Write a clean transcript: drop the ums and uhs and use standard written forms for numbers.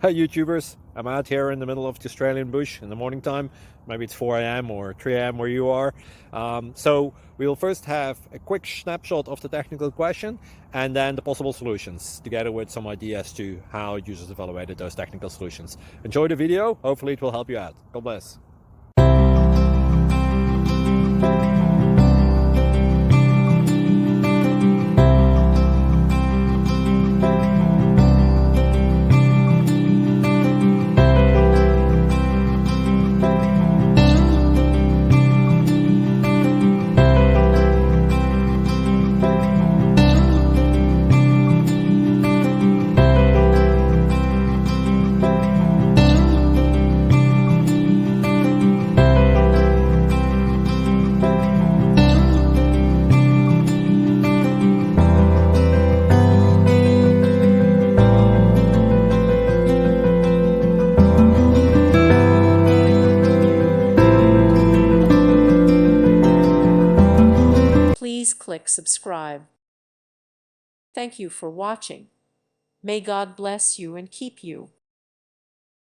Hi YouTubers, I'm out here in the middle of the Australian bush in the morning time. Maybe it's 4 a.m. or 3 a.m. where you are. So we will first have a quick snapshot of the technical question and then the possible solutions, together with some ideas to how users evaluated those technical solutions. Enjoy the video, hopefully it will help you out. God bless. Please click subscribe. Thank you for watching. May God bless you and keep you.